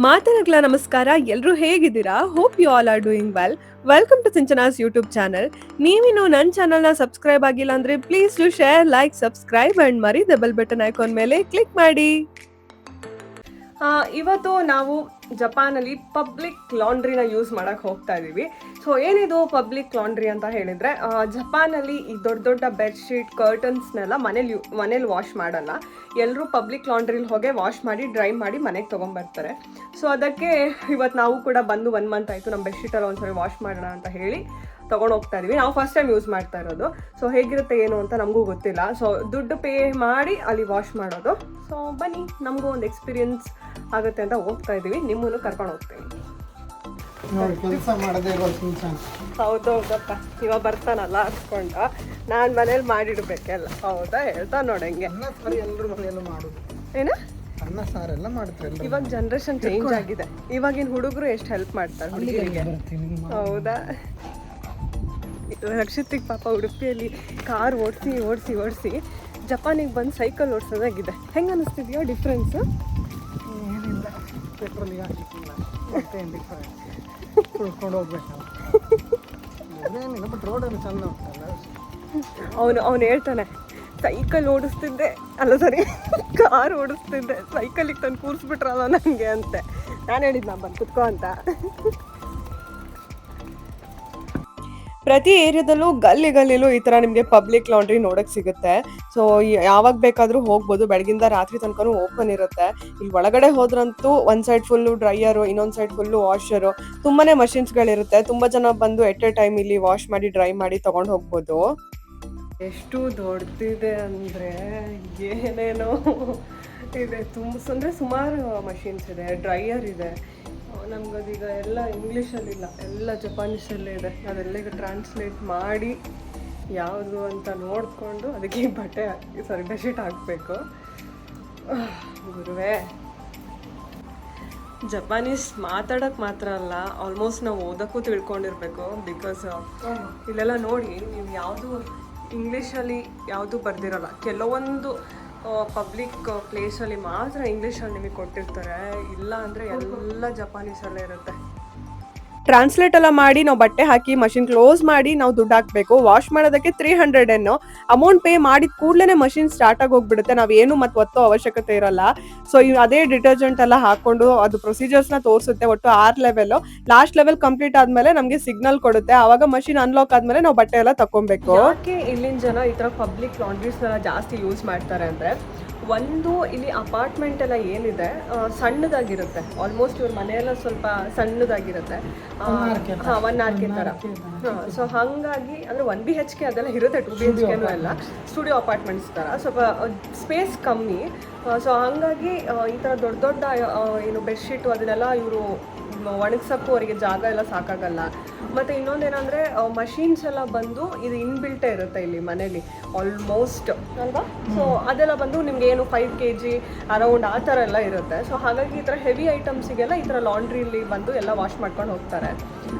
ಮಾತನಗ್ಲ ನಮಸ್ಕಾರ, ಎಲ್ಲರೂ ಹೇಗಿದ್ದೀರಾ? Hope you all are doing well. Welcome to ಸಿಂಚನಾಸ್ ಯೂಟ್ಯೂಬ್ ಚಾನಲ್. ನೀವಿನ್ನು ನನ್ನ ಚಾನಲ್ನ ಸಬ್ಸ್ಕ್ರೈಬ್ ಆಗಿಲ್ಲ ಅಂದ್ರೆ please do share, like, subscribe and ಮರಿದೆ ಬೆಲ್ ಬಟನ್ ಐಕಾನ್ ಮೇಲೆ ಕ್ಲಿಕ್ ಮಾಡಿ. ಇವತ್ತು ನಾವು ಜಪಾನಲ್ಲಿ ಪಬ್ಲಿಕ್ ಲಾಂಡ್ರಿನ ಯೂಸ್ ಮಾಡಕ್ಕೆ ಹೋಗ್ತಾ ಇದ್ದೀವಿ. ಸೊ ಏನಿದು ಪಬ್ಲಿಕ್ ಲಾಂಡ್ರಿ ಅಂತ ಹೇಳಿದರೆ, ಜಪಾನಲ್ಲಿ ಈ ದೊಡ್ಡ ದೊಡ್ಡ ಬೆಡ್ಶೀಟ್ ಕರ್ಟನ್ಸ್ನೆಲ್ಲ ಮನೇಲಿ ವಾಶ್ ಮಾಡಲ್ಲ. ಎಲ್ಲರೂ ಪಬ್ಲಿಕ್ ಲಾಂಡ್ರಿಲಿ ಹೋಗಿ ವಾಶ್ ಮಾಡಿ ಡ್ರೈ ಮಾಡಿ ಮನೆಗೆ ತೊಗೊಂಬರ್ತಾರೆ. ಸೊ ಅದಕ್ಕೆ ಇವತ್ತು ನಾವು ಕೂಡ ಬಂದು 1 ಮಂತ್ ಆಯಿತು ನಮ್ಮ ಬೆಡ್ಶೀಟೆಲ್ಲ ಒಂದ್ಸರಿ ವಾಶ್ ಮಾಡೋಣ ಅಂತ ಹೇಳಿ ತೊಗೊಂಡು ಹೋಗ್ತಾ ಇದೀವಿ. ನಾವು ಫಸ್ಟ್ ಟೈಮ್ ಯೂಸ್ ಮಾಡ್ತಾ ಇರೋದು. ಸೊ ಹೇಗಿರುತ್ತೆ ಏನು ಅಂತ ನಮಗೂ ಗೊತ್ತಿಲ್ಲ. ಸೊ ದುಡ್ಡು ಪೇ ಮಾಡಿ ಅಲ್ಲಿ ವಾಶ್ ಮಾಡೋದು. ಸೊ ಬನ್ನಿ, ನಮಗೂ ಒಂದು ಎಕ್ಸ್ಪೀರಿಯನ್ಸ್ ಆಗುತ್ತೆ ಅಂತ ಹೋಗ್ತಾ ಇದ್ದೀವಿ. ನಿಮ್ಮನ್ನು ಕರ್ಕೊಂಡು ಹೋಗ್ತೀವಿ. ಕೆಲಸ ಮಾಡದೇ ಹೌದೌದಪ್ಪ, ಇವಾಗ ಬರ್ತಾನಲ್ಲ ಹಚ್ಕೊಂಡ ನಾನು ಮನೇಲಿ ಮಾಡಿಡ್ಬೇಕೆಲ್ಲ. ಹೌದಾ, ಹೇಳ್ತಾ ನೋಡಂಗೆ ಎಲ್ಲರೂ ಮನೆಯಲ್ಲೂ ಮಾಡೋದು. ಏನ ಅನ್ನ ಸಾರೆಲ್ಲ ಮಾಡ್ತಾರೆ. ಇವಾಗ ಜನರೇಷನ್ ಚೇಂಜ್ ಆಗಿದೆ. ಇವಾಗಿನ ಹುಡುಗರು ಎಷ್ಟು ಹೆಲ್ಪ್ ಮಾಡ್ತಾರೆ ಹುಡುಗಿರಿಗೆ. ಹೌದಾ, ರಕ್ಷಿತಿಗೆ ಪಾಪ ಉಡುಪಿಯಲ್ಲಿ ಕಾರ್ ಓಡಿಸಿ ಜಪಾನಿಗೆ ಬಂದು ಸೈಕಲ್ ಓಡಿಸೋದಾಗಿದೆ. ಹೆಂಗೆ ಅನ್ನಿಸ್ತಿದ್ಯೋ ಡಿಫ್ರೆನ್ಸು? ಏನಿಲ್ಲ, ಪೆಟ್ರೋಲಿಗೆ ಹಾಕಿಲ್ಲ, ಮತ್ತೇನು ಡಿಫರೆನ್ಸ್ ಕುಳ್ಕೊಂಡು ಹೋಗ್ಬೇಕಲ್ಲ. ಏನಿಲ್ಲ, ಬಟ್ ರೋಡಲ್ಲಿ ಚೆಂದ ಉಂಟಲ್ಲ. ಅವನು ಹೇಳ್ತಾನೆ, ಸೈಕಲ್ ಓಡಿಸ್ತಿದ್ದೆ, ಅಲ್ಲ ಸರಿ ಕಾರ್ ಓಡಿಸ್ತಿದ್ದೆ, ಸೈಕಲಿಗೆ ತಂದು ಕೂರಿಸ್ಬಿಟ್ರಲ್ಲ ನನಗೆ ಅಂತೆ. ನಾನು ಹೇಳಿದ್ದು ನಾ ಬಂದು ಕುತ್ಕೋ ಅಂತ. ಪ್ರತಿ ಏರಿಯಾದಲ್ಲೂ ಗಲ್ಲಿಲೂ ಈ ಥರ ನಿಮಗೆ ಪಬ್ಲಿಕ್ ಲಾಂಡ್ರಿ ನೋಡೋಕ್ಕೆ ಸಿಗುತ್ತೆ. ಸೊ ಯಾವಾಗ ಬೇಕಾದರೂ ಹೋಗ್ಬೋದು. ಬೆಳಗಿಂದ ರಾತ್ರಿ ತನಕನೂ ಓಪನ್ ಇರುತ್ತೆ. ಇಲ್ಲಿ ಒಳಗಡೆ ಹೋದ್ರಂತೂ ಒಂದು ಸೈಡ್ ಫುಲ್ಲು ಡ್ರೈಯರು, ಇನ್ನೊಂದು ಸೈಡ್ ಫುಲ್ಲು ವಾಷರು, ತುಂಬಾ ಮಷಿನ್ಸ್ಗಳಿರುತ್ತೆ. ತುಂಬ ಜನ ಬಂದು ಎಟ್ ಎ ಟೈಮ್ ಇಲ್ಲಿ ವಾಶ್ ಮಾಡಿ ಡ್ರೈ ಮಾಡಿ ತೊಗೊಂಡು ಹೋಗ್ಬೋದು. ಎಷ್ಟು ದೊಡ್ಡದಿದೆ ಅಂದರೆ ಏನೇನೋ ಇದೆ. ಸುಮಾರು ಮಷಿನ್ಸ್ ಇದೆ. ಡ್ರೈಯರ್ ಇದೆ. ನಮ್ಗದೀಗ ಎಲ್ಲ ಇಂಗ್ಲೀಷಲ್ಲಿಲ್ಲ, ಎಲ್ಲ ಜಪಾನೀಸಲ್ಲೇ ಇದೆ. ಅದೆಲ್ಲ ಈಗ ಟ್ರಾನ್ಸ್ಲೇಟ್ ಮಾಡಿ ಯಾವುದು ಅಂತ ನೋಡಿಕೊಂಡು ಅದಕ್ಕೆ ಬೆಡ್ಶೀಟ್ ಹಾಕಬೇಕು. ಗುರುವೇ, ಜಪಾನೀಸ್ ಮಾತಾಡೋಕ್ಕೆ ಮಾತ್ರ ಅಲ್ಲ, ಆಲ್ಮೋಸ್ಟ್ ನಾವು ಓದೋಕ್ಕೂ ತಿಳ್ಕೊಂಡಿರ್ಬೇಕು. ಬಿಕಾಸ್ ಇಲ್ಲೆಲ್ಲ ನೋಡಿ, ನೀವು ಯಾವುದು ಇಂಗ್ಲೀಷಲ್ಲಿ ಯಾವುದು ಬರ್ದಿರಲ್ಲ. ಕೆಲವೊಂದು ಪಬ್ಲಿಕ್ ಪ್ಲೇಸಲ್ಲಿ ಮಾತ್ರ ಇಂಗ್ಲೀಷಲ್ಲಿ ನಿಮಗೆ ಕೊಟ್ಟಿರ್ತಾರೆ. ಇಲ್ಲ ಅಂದರೆ ಎಲ್ಲ ಜಪಾನೀಸಲ್ಲೇ ಇರುತ್ತೆ. ಟ್ರಾನ್ಸ್ಲೇಟ್ ಎಲ್ಲ ಮಾಡಿ ನಾವು ಬಟ್ಟೆ ಹಾಕಿ ಮಷಿನ್ ಕ್ಲೋಸ್ ಮಾಡಿ ನಾವು ದುಡ್ಡು ಹಾಕಬೇಕು. ವಾಶ್ ಮಾಡೋದಕ್ಕೆ 300 ಅಮೌಂಟ್ ಪೇ ಮಾಡಿದ ಕೂಡಲೇ ಮಷಿನ್ ಸ್ಟಾರ್ಟ್ ಆಗಿ ಹೋಗ್ಬಿಡುತ್ತೆ. ನಾವೇನು ಮತ್ತೆ ಒತ್ತೋ ಅವಶ್ಯಕತೆ ಇರಲ್ಲ. ಸೊ ಅದೇ ಡಿಟರ್ಜೆಂಟ್ ಎಲ್ಲ ಹಾಕೊಂಡು ಅದು ಪ್ರೊಸೀಜರ್ಸ್ನ ತೋರಿಸುತ್ತೆ. ಒಟ್ಟು 6 ಲೆವೆಲ್. ಲಾಸ್ಟ್ ಲೆವೆಲ್ ಕಂಪ್ಲೀಟ್ ಆದ್ಮೇಲೆ ನಮಗೆ ಸಿಗ್ನಲ್ ಕೊಡುತ್ತೆ. ಆವಾಗ ಮಷಿನ್ ಅನ್ಲಾಕ್ ಆದ್ಮೇಲೆ ನಾವು ಬಟ್ಟೆ ಎಲ್ಲ ತಕೊಬೇಕು. ಯಾಕೆ ಇಲ್ಲಿನ ಜನ ಈ ಥರ ಪಬ್ಲಿಕ್ ಲಾಂಡ್ರೀಸ್ನೆಲ್ಲ ಜಾಸ್ತಿ ಯೂಸ್ ಮಾಡ್ತಾರೆ ಅಂದರೆ, ಒಂದು ಇಲ್ಲಿ ಅಪಾರ್ಟ್ಮೆಂಟ್ ಎಲ್ಲ ಏನಿದೆ ಸಣ್ಣದಾಗಿರುತ್ತೆ. ಆಲ್ಮೋಸ್ಟ್ ಇವ್ರ ಮನೆಯೆಲ್ಲ ಸ್ವಲ್ಪ ಸಣ್ಣದಾಗಿರುತ್ತೆ. 1 RK ಥರ. ಸೊ ಹಾಗಾಗಿ ಅಂದರೆ 1 BHK ಅದೆಲ್ಲ ಇರುತ್ತೆ. 2 BHK ಎಲ್ಲ ಸ್ಟುಡಿಯೋ ಅಪಾರ್ಟ್ಮೆಂಟ್ಸ್ ಥರ ಸ್ವಲ್ಪ ಸ್ಪೇಸ್ ಕಮ್ಮಿ. ಸೊ ಹಾಗಾಗಿ ಈ ಥರ ದೊಡ್ಡ ಏನು ಬೆಡ್ಶೀಟು ಅದನ್ನೆಲ್ಲ ಇವರು ಒಣಗ್ಸೋಕ್ಕೂ ಅವರಿಗೆ ಜಾಗ ಎಲ್ಲ ಸಾಕಾಗಲ್ಲ. ಮತ್ತು ಇನ್ನೊಂದೇನೆಂದರೆ ಮಷೀನ್ಸ್ ಎಲ್ಲ ಬಂದು ಇದು ಇನ್ಬಿಲ್ಟೇ ಇರುತ್ತೆ ಇಲ್ಲಿ ಮನೇಲಿ ಆಲ್ಮೋಸ್ಟ್ ಅಲ್ವಾ. ಸೊ ಅದೆಲ್ಲ ಬಂದು ನಿಮ್ಗೆ ಏನು 5 kg ಅರೌಂಡ್ ಆ ಥರ ಎಲ್ಲ ಇರುತ್ತೆ. ಸೊ ಹಾಗಾಗಿ ಈ ಥರ ಹೆವಿ ಐಟಮ್ಸಿಗೆಲ್ಲ ಈ ಥರ ಲಾಂಡ್ರಿಲಿ ಬಂದು ಎಲ್ಲ ವಾಶ್ ಮಾಡ್ಕೊಂಡು ಹೋಗ್ತಾರೆ.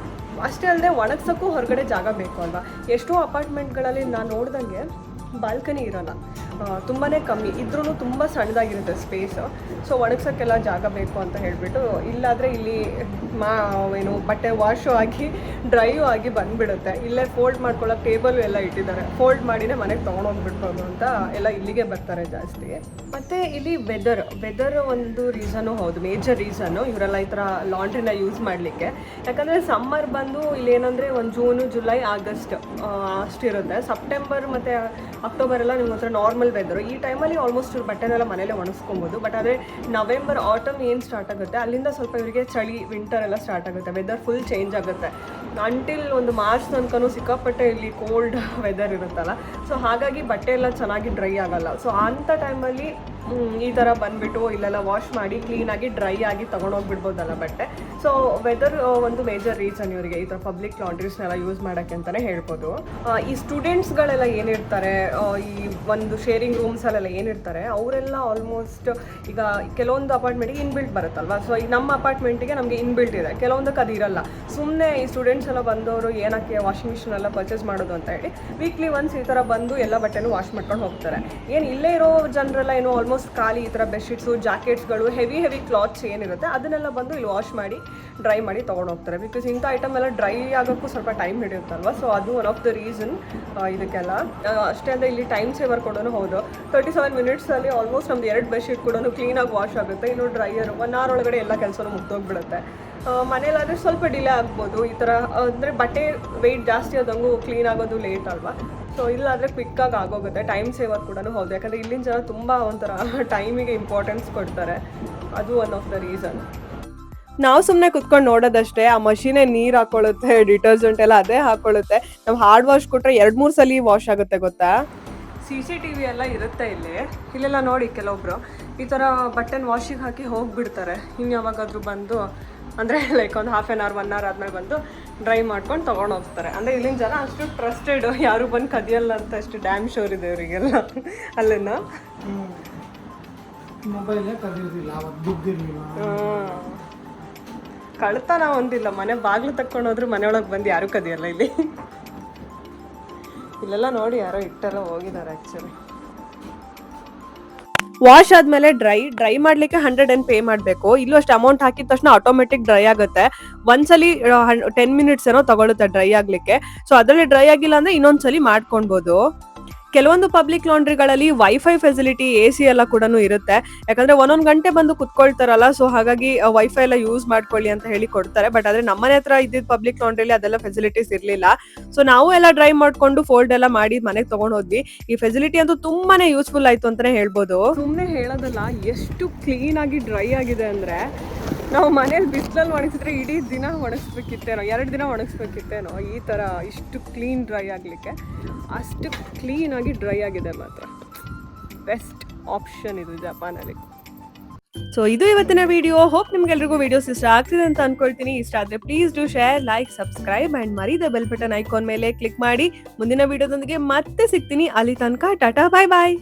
ಅಷ್ಟೇ ಅಲ್ಲದೆ ಒಣಗ್ಸೋಕ್ಕೂ ಹೊರಗಡೆ ಜಾಗ ಬೇಕು ಅಲ್ವಾ. ಎಷ್ಟೋ ಅಪಾರ್ಟ್ಮೆಂಟ್ಗಳಲ್ಲಿ ನಾನು ನೋಡ್ದಂಗೆ ಬಾಲ್ಕನಿ ಇರೋಲ್ಲ, ತುಂಬಾ ಕಮ್ಮಿ ಇದ್ರೂ ತುಂಬ ಸಣ್ಣದಾಗಿರುತ್ತೆ ಸ್ಪೇಸು. ಸೊ ಒಣಗ್ಸೋಕ್ಕೆಲ್ಲ ಜಾಗ ಬೇಕು ಅಂತ ಹೇಳಿಬಿಟ್ಟು ಇಲ್ಲಾದರೆ ಇಲ್ಲಿ ಏನು ಬಟ್ಟೆ ವಾಶು ಆಗಿ ಡ್ರೈಯೂ ಆಗಿ ಬಂದುಬಿಡುತ್ತೆ. ಇಲ್ಲೇ ಫೋಲ್ಡ್ ಮಾಡ್ಕೊಳ್ಳೋಕೆ ಟೇಬಲು ಎಲ್ಲ ಇಟ್ಟಿದ್ದಾರೆ. ಫೋಲ್ಡ್ ಮಾಡಿನೇ ಮನೆಗೆ ತೊಗೊಂಡೋಗ್ಬಿಡ್ಬೋದು ಅಂತ ಎಲ್ಲ ಇಲ್ಲಿಗೆ ಬರ್ತಾರೆ ಜಾಸ್ತಿ. ಮತ್ತು ಇಲ್ಲಿ ವೆದರ್ ಒಂದು ರೀಸನು ಹೌದು, ಮೇಜರ್ ರೀಸನ್ನು ಇವರೆಲ್ಲ ಈ ಥರ ಲಾಂಡ್ರಿನ ಯೂಸ್ ಮಾಡಲಿಕ್ಕೆ. ಯಾಕಂದರೆ ಸಮ್ಮರ್ ಬಂದು ಇಲ್ಲಿ ಏನಂದರೆ ಒಂದು ಜೂನು, ಜುಲೈ, ಆಗಸ್ಟ್ ಅಷ್ಟಿರುತ್ತೆ. ಸೆಪ್ಟೆಂಬರ್ ಮತ್ತು ಅಕ್ಟೋಬರ್ ಎಲ್ಲ ನಿಮ್ಮ ಹತ್ರ ನಾರ್ಮಲ್ ವೆದರು. ಈ ಟೈಮಲ್ಲಿ ಆಲ್ಮೋಸ್ಟ್ ಇವ್ರ ಬಟ್ಟೆನೆಲ್ಲ ಮನೇಲೆ ಒಣಗಿಸ್ಕೊಬೋದು. ಬಟ್ ಆದರೆ ನವೆಂಬರ್, ಆಟಮ್ ಏನು ಸ್ಟಾರ್ಟ್ ಆಗುತ್ತೆ ಅಲ್ಲಿಂದ ಸ್ವಲ್ಪ ಇವರಿಗೆ ಚಳಿ, ವಿಂಟರ್ ಎಲ್ಲ ಸ್ಟಾರ್ಟ್ ಆಗುತ್ತೆ. ವೆದರ್ ಫುಲ್ ಚೇಂಜ್ ಆಗುತ್ತೆ. ಅಂಟಿಲ್ ಒಂದು ಮಾರ್ಚ್ ತನಕನೂ ಸಿಕ್ಕಾಪಟ್ಟೆ ಇಲ್ಲಿ ಕೋಲ್ಡ್ ವೆದರ್ ಇರುತ್ತಲ್ಲ. ಸೊ ಹಾಗಾಗಿ ಬಟ್ಟೆ ಎಲ್ಲ ಚೆನ್ನಾಗಿ ಡ್ರೈ ಆಗಲ್ಲ. ಸೊ ಅಂಥ ಟೈಮಲ್ಲಿ ಈ ಥರ ಬಂದುಬಿಟ್ಟು ಇಲ್ಲೆಲ್ಲ ವಾಶ್ ಮಾಡಿ ಕ್ಲೀನಾಗಿ ಡ್ರೈ ಆಗಿ ತೊಗೊಂಡೋಗ್ಬಿಡ್ಬೋದಲ್ಲ ಬಟ್ಟೆ. ಸೊ ವೆದರ್ ಒಂದು ಮೇಜರ್ ರೀಸನ್ ಇವರಿಗೆ ಈ ಥರ ಪಬ್ಲಿಕ್ ಲಾಂಡ್ರೀಸ್ನೆಲ್ಲ ಯೂಸ್ ಮಾಡೋಕ್ಕೆ ಅಂತಲೇ ಹೇಳ್ಬೋದು. ಈ ಸ್ಟೂಡೆಂಟ್ಸ್ಗಳೆಲ್ಲ ಏನಿರ್ತಾರೆ, ಈ ಒಂದು ಶೇರಿಂಗ್ ರೂಮ್ಸಲ್ಲೆಲ್ಲ ಏನಿರ್ತಾರೆ ಅವರೆಲ್ಲ ಆಲ್ಮೋಸ್ಟ್ ಈಗ ಕೆಲವೊಂದು ಅಪಾರ್ಟ್ಮೆಂಟಿಗೆ ಇನ್ಬಿಲ್ಟ್ ಬರುತ್ತಲ್ವ. ಸೊ ಈಗ ನಮ್ಮ ಅಪಾರ್ಟ್ಮೆಂಟಿಗೆ ನಮಗೆ ಇನ್ಬಿಲ್ಟ್ ಇದೆ, ಕೆಲವೊಂದಕ್ಕೆ ಅದು ಇರಲ್ಲ. ಸುಮ್ಮನೆ ಈ ಸ್ಟೂಡೆಂಟ್ಸ್ ಎಲ್ಲ ಬಂದವರು ಏನಕ್ಕೆ ವಾಷಿಂಗ್ ಮಿಷಿನ್ ಎಲ್ಲ ಪರ್ಚೇಸ್ ಮಾಡೋದು ಅಂತ ಹೇಳಿ ವೀಕ್ಲಿ ಒನ್ಸ್ ಈ ಥರ ಬಂದು ಎಲ್ಲ ಬಟ್ಟೆನೂ ವಾಶ್ ಮಾಡ್ಕೊಂಡು ಹೋಗ್ತಾರೆ. ಏನು ಇಲ್ಲೇ ಇರೋ ಜನರೆಲ್ಲ ಏನು ಆಲ್ಮೋಸ್ಟ್ ಆಲ್ಮೋಸ್ಟ್ ಖಾಲಿ ಈ ಥರ ಬೆಡ್ಶೀಟ್ಸು ಜಾಕೆಟ್ಸ್ಗಳು ಹೆವಿ ಕ್ಲಾತ್ಸ್ ಏನಿರುತ್ತೆ ಅದನ್ನೆಲ್ಲ ಬಂದು ಇಲ್ಲಿ ವಾಶ್ ಮಾಡಿ ಡ್ರೈ ಮಾಡಿ ತೊಗೊಂಡು ಹೋಗ್ತಾರೆ. ಬಿಕಾಸ್ ಇಂಥ ಐಟಮ್ ಎಲ್ಲ ಡ್ರೈ ಆಗೋಕ್ಕೂ ಸ್ವಲ್ಪ ಟೈಮ್ ಹಿಡಿಯುತ್ತಲ್ವ, ಸೊ ಅದು ಒನ್ ಆಫ್ ದ ರೀಸನ್ ಇದಕ್ಕೆಲ್ಲ. ಅಷ್ಟೇ ಅಂದರೆ ಇಲ್ಲಿ ಟೈಮ್ ಸೇವರ್ ಕೂಡ ಹೌದು. 37 ಮಿನಿಟ್ಸಲ್ಲಿ ಆಲ್ಮೋಸ್ಟ್ ನಮ್ದು 2 ಬೆಡ್ಶೀಟ್ ಕೂಡ ಕ್ಲೀನಾಗಿ ವಾಶ್ ಆಗುತ್ತೆ. ಇನ್ನು ಡ್ರೈಯರ್ 1 hour ಒಳಗಡೆ ಎಲ್ಲ ಕೆಲಸನೂ ಮುಗ್ದೋಗ್ಬಿಡುತ್ತೆ. ಮನೇಲಾದರೆ ಸ್ವಲ್ಪ ಡಿಲೇ ಆಗ್ಬೋದು. ಈ ಥರ ಅಂದರೆ ಬಟ್ಟೆ ವೆಯ್ಟ್ ಜಾಸ್ತಿ ಆದಂಗೂ ಕ್ಲೀನ್ ಆಗೋದು ಲೇಟ್ ಅಲ್ವಾ. ಸೊ ಇಲ್ಲಾದರೆ ಕ್ವಿಕ್ಕಾಗಿ ಆಗೋಗುತ್ತೆ, ಟೈಮ್ ಸೇವರ್ ಕೂಡ ಹೌದು. ಯಾಕಂದರೆ ಇಲ್ಲಿನ ಜನ ತುಂಬ ಒಂಥರ ಟೈಮಿಗೆ ಇಂಪಾರ್ಟೆನ್ಸ್ ಕೊಡ್ತಾರೆ, ಅದು ಒನ್ ಆಫ್ ದ ರೀಸನ್. ನಾವು ಸುಮ್ಮನೆ ಕುತ್ಕೊಂಡು ನೋಡೋದಷ್ಟೇ, ಆ ಮಷೀನೇ ನೀರು ಹಾಕೊಳ್ಳುತ್ತೆ, ಡಿಟರ್ಜೆಂಟ್ ಎಲ್ಲ ಅದೇ ಹಾಕೊಳ್ಳುತ್ತೆ. ನಾವು ಹಾರ್ಡ್ ವಾಶ್ ಕೊಟ್ಟರೆ 2-3 ಸಲ ವಾಶ್ ಆಗುತ್ತೆ ಗೊತ್ತಾ. CCTV ಎಲ್ಲ ಇರುತ್ತೆ ಇಲ್ಲೆಲ್ಲ ನೋಡಿ ಕೆಲವೊಬ್ರು ಈ ಥರ ಬಟ್ಟೆನ ವಾಶಿಗೆ ಹಾಕಿ ಹೋಗಿಬಿಡ್ತಾರೆ. ಇನ್ನು ಯಾವಾಗಾದರೂ ಬಂದು ಅಂದರೆ ಲೈಕ್ ಒಂದು 1/2 hour 1 hour ಆದಮೇಲೆ ಬಂದು ಡ್ರೈ ಮಾಡ್ಕೊಂಡು ತೊಗೊಂಡು ಹೋಗ್ತಾರೆ. ಅಂದರೆ ಇಲ್ಲಿನ ಜನ ಅಷ್ಟು ಟ್ರಸ್ಟೆಡ್, ಯಾರು ಬಂದು ಕದಿಯಲ್ಲ ಅಂತ ಅಷ್ಟು ಡ್ಯಾಮ್ ಶೋರ್ ಇದೆ ಅವರಿಗೆಲ್ಲ ಅಲ್ಲೇನ. ಮೊಬೈಲೇ ಕದಿಯೋದಿಲ್ಲ, ಅವತ್ತು ಬಿದ್ದಿರಲಿಲ್ಲ, ಕಳ್ತನ ಒಂದಿಲ್ಲ. ಮನೆ ಬಾಗಿಲು ತಕ್ಕೊಂಡೋದ್ರು ಮನೆಯೊಳಗೆ ಬಂದು ಯಾರೂ ಕದಿಯಲ್ಲ ಇಲ್ಲಿ. ಇಲ್ಲೆಲ್ಲ ನೋಡಿ ಯಾರೋ ಇಟ್ಟೆಲ್ಲ ಹೋಗಿದ್ದಾರೆ ಆ್ಯಕ್ಚುಲಿ. ವಾಶ್ ಆದಮೇಲೆ ಡ್ರೈ ಮಾಡಲಿಕ್ಕೆ 100 ಪೇ ಮಾಡಬೇಕು. ಇಲ್ಲೂ ಅಷ್ಟು ಅಮೌಂಟ್ ಹಾಕಿದ ತಕ್ಷಣ ಆಟೋಮೆಟಿಕ್ ಡ್ರೈ ಆಗುತ್ತೆ. ಒಂದ್ಸಲಿ 10 minutes ಏನೋ ತಗೊಳುತ್ತೆ ಡ್ರೈ ಆಗಲಿಕ್ಕೆ. ಸೊ ಅದರಲ್ಲಿ ಡ್ರೈ ಆಗಿಲ್ಲ ಅಂದರೆ ಇನ್ನೊಂದ್ಸಲಿ ಮಾಡ್ಕೊಳ್ಬೋದು. ಕೆಲವೊಂದು ಪಬ್ಲಿಕ್ ಲಾಂಡ್ರಿಗಳಲ್ಲಿ ವೈಫೈ ಫೆಸಿಲಿಟಿ, AC ಎಲ್ಲ ಕೂಡ ಇರುತ್ತೆ. ಯಾಕಂದರೆ 1 ಗಂಟೆ ಬಂದು ಕುತ್ಕೊಳ್ತಾರಲ್ಲ, ಸೊ ಹಾಗಾಗಿ ವೈಫೈ ಎಲ್ಲ ಯೂಸ್ ಮಾಡ್ಕೊಳ್ಳಿ ಅಂತ ಹೇಳಿ ಕೊಡ್ತಾರೆ. ಬಟ್ ಆದರೆ ನಮ್ಮನೆ ಹತ್ರ ಇದ್ದಿದ್ದು ಪಬ್ಲಿಕ್ ಲಾಂಡ್ರಿಲಿ ಅದೆಲ್ಲ ಫೆಸಿಲಿಟೀಸ್ ಇರಲಿಲ್ಲ. ಸೊ ನಾವು ಎಲ್ಲ ಡ್ರೈ ಮಾಡಿಕೊಂಡು ಫೋಲ್ಡ್ ಎಲ್ಲ ಮಾಡಿ ಮನೆಗೆ ತೊಗೊಂಡು ಹೋದ್ವಿ. ಈ ಫೆಸಿಲಿಟಿ ಅಂತೂ ತುಂಬಾ ಯೂಸ್ಫುಲ್ ಆಯಿತು ಅಂತಲೇ ಹೇಳ್ಬೋದು. ಸುಮ್ಮನೆ ಹೇಳೋದಲ್ಲ, ಎಷ್ಟು ಕ್ಲೀನಾಗಿ ಡ್ರೈ ಆಗಿದೆ ಅಂದರೆ ನಾವು ಮನೇಲಿ ಬಿಸಿಲಲ್ಲಿ ಒಣಗಿಸಿದ್ರೆ ಇಡೀ ದಿನ ಒಣಗಿಸ್ಬೇಕಿತ್ತೇನೋ, 2 ದಿನ ಒಣಗಿಸ್ಬೇಕಿತ್ತೇನೋ ಈ ಥರ ಇಷ್ಟು ಕ್ಲೀನ್ ಡ್ರೈ ಆಗಲಿಕ್ಕೆ. ಅಷ್ಟು ಕ್ಲೀನಾಗಿ ಡ್ರೈ ಆಗಿದೆ ಮಾತ್ರ. ಬೆಸ್ಟ್ ಆಪ್ಷನ್ ಇದು ಜಪಾನಲ್ಲಿ. ಸೊ ಇದು ಇವತ್ತಿನ ವಿಡಿಯೋ. ಹೋಪ್ ನಿಮ್ಗೆಲ್ರಿಗೂ ವಿಡಿಯೋಸ್ ಇಷ್ಟ ಆಗ್ತಿದೆ ಅಂತ ಅನ್ಕೊಳ್ತೀನಿ. ಇಷ್ಟ ಆದರೆ please do share, like, subscribe and ಮರೀದ ಬೆಲ್ ಬಟನ್ ಐಕಾನ್ ಮೇಲೆ ಕ್ಲಿಕ್ ಮಾಡಿ. ಮುಂದಿನ ವಿಡಿಯೋದೊಂದಿಗೆ ಮತ್ತೆ ಸಿಗ್ತೀನಿ. ಅಲ್ಲಿ ತನಕ ಟಾಟಾ, ಬಾಯ್ ಬಾಯ್.